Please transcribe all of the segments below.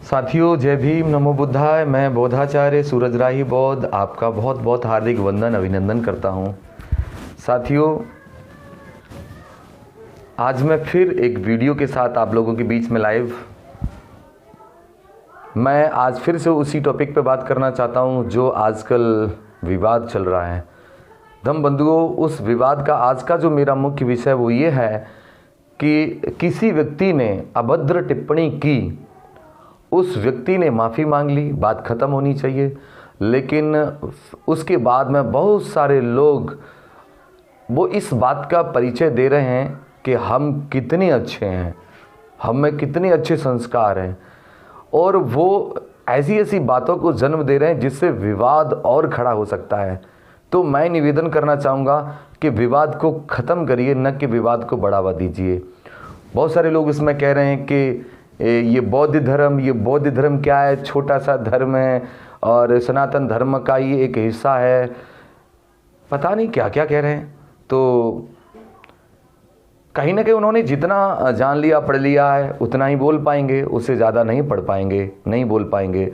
साथियों, जय भीम, नमो बुद्धाय। मैं बोधाचार्य सूरजराही बौद्ध आपका बहुत बहुत हार्दिक वंदन अभिनंदन करता हूं। साथियों, आज मैं फिर एक वीडियो के साथ आप लोगों के बीच में लाइव मैं आज फिर से उसी टॉपिक पे बात करना चाहता हूं जो आजकल विवाद चल रहा है। धम्म बंधुओं, उस विवाद का आज का जो मेरा मुख्य विषय वो ये है कि किसी व्यक्ति ने अभद्र टिप्पणी की, उस व्यक्ति ने माफ़ी मांग ली, बात ख़त्म होनी चाहिए। लेकिन उसके बाद में बहुत सारे लोग वो इस बात का परिचय दे रहे हैं कि हम कितने अच्छे हैं, हम में कितने अच्छे संस्कार हैं, और वो ऐसी ऐसी बातों को जन्म दे रहे हैं जिससे विवाद और खड़ा हो सकता है। तो मैं निवेदन करना चाहूँगा कि विवाद को ख़त्म करिए, न कि विवाद को बढ़ावा दीजिए। बहुत सारे लोग इसमें कह रहे हैं कि ये बौद्ध धर्म क्या है, छोटा सा धर्म है और सनातन धर्म का ये एक हिस्सा है, पता नहीं क्या क्या कह रहे हैं। तो कहीं ना कहीं उन्होंने जितना जान लिया पढ़ लिया है उतना ही बोल पाएंगे, उससे ज़्यादा नहीं पढ़ पाएंगे, नहीं बोल पाएंगे।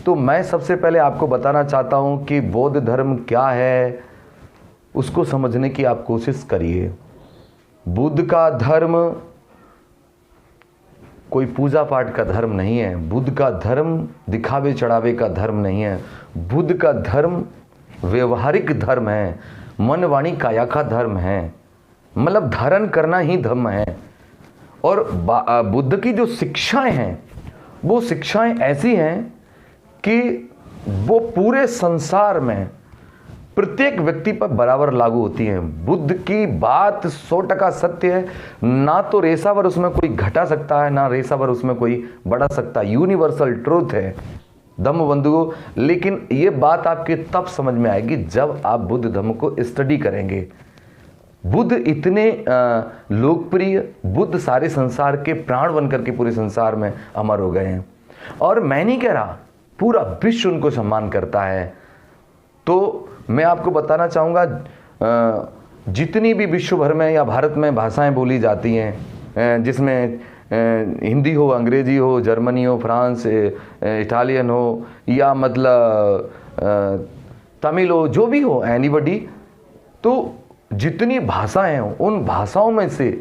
तो मैं सबसे पहले आपको बताना चाहता हूँ कि बौद्ध धर्म क्या है, उसको समझने की आप कोशिश करिए। बुद्ध का धर्म कोई पूजा पाठ का धर्म नहीं है, बुद्ध का धर्म दिखावे चढ़ावे का धर्म नहीं है। बुद्ध का धर्म व्यवहारिक धर्म है, मन वाणी काया का धर्म है, मतलब धारण करना ही धर्म है। और बुद्ध की जो शिक्षाएं हैं वो शिक्षाएं ऐसी हैं कि वो पूरे संसार में प्रत्येक व्यक्ति पर बराबर लागू होती हैं। बुद्ध की बात 100% सत्य है, ना तो रेसावर उसमें कोई घटा सकता है, ना रेसावर उसमें कोई बढ़ा सकता है। यूनिवर्सल ट्रूथ है धम्म बंधुओं। लेकिन ये बात आपके तब समझ में आएगी जब आप बुद्ध धर्म को स्टडी करेंगे। बुद्ध इतने लोकप्रिय, बुद्ध सारे संसार के प्राण बनकर के पूरे संसार में अमर हो गए हैं। और मैं नहीं कह रहा, पूरा विश्व उनको सम्मान करता है। तो मैं आपको बताना चाहूँगा, जितनी भी विश्व भर में या भारत में भाषाएं बोली जाती हैं, जिसमें हिंदी हो, अंग्रेजी हो, जर्मनी हो, फ्रांस, इटालियन हो, या मतलब तमिल हो, जो भी हो, एनीबडी, तो जितनी भाषाएं हैं उन भाषाओं में से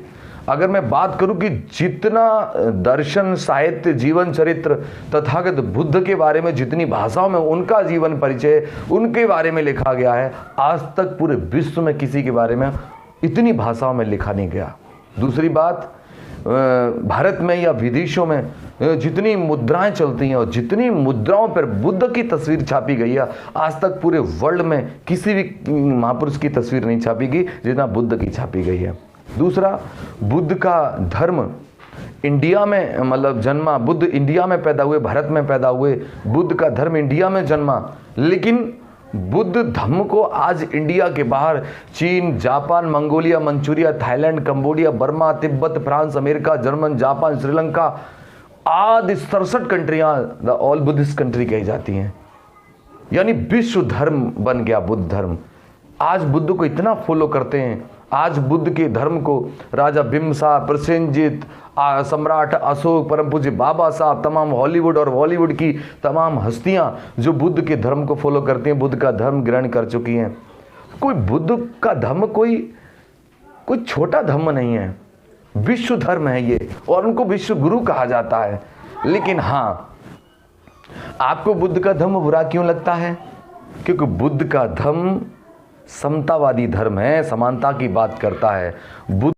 अगर मैं बात करूं कि जितना दर्शन, साहित्य, जीवन चरित्र तथागत बुद्ध के बारे में जितनी भाषाओं में उनका जीवन परिचय उनके बारे में लिखा गया है, आज तक पूरे विश्व में किसी के बारे में इतनी भाषाओं में लिखा नहीं गया। दूसरी बात, भारत में या विदेशों में जितनी मुद्राएं चलती हैं और जितनी मुद्राओं पर बुद्ध की तस्वीर छापी गई है, आज तक पूरे वर्ल्ड में किसी भी महापुरुष की तस्वीर नहीं छापी गई जितना बुद्ध की छापी गई है। दूसरा, बुद्ध का धर्म इंडिया में मतलब जन्मा, बुद्ध इंडिया में पैदा हुए, भारत में पैदा हुए, बुद्ध का धर्म इंडिया में जन्मा। लेकिन बुद्ध धर्म को आज इंडिया के बाहर चीन, Japan, Mongolia, Manchuria, Thailand, Cambodia, Burma, Tibet, France, America, German, Japan, Sri Lanka आदि 67 कंट्रियां द ऑल बुद्धिस्ट कंट्री कही जाती हैं। यानी विश्व धर्म बन गया बुद्ध धर्म। आज बुद्ध को इतना फॉलो करते हैं, आज बुद्ध के धर्म को राजा बिम्बसार, प्रसेनजीत, सम्राट अशोक, परम पूज्य बाबा साहब, तमाम हॉलीवुड और बॉलीवुड की तमाम हस्तियां जो बुद्ध के धर्म को फॉलो करती हैं, बुद्ध का धर्म ग्रहण कर चुकी हैं। कोई बुद्ध का धर्म कोई छोटा धर्म नहीं है, विश्व धर्म है ये, और उनको विश्व गुरु कहा जाता है। लेकिन हाँ, आपको बुद्ध का धर्म बुरा क्यों लगता है? क्योंकि बुद्ध का धर्म समतावादी धर्म है, समानता की बात करता है। बुद्ध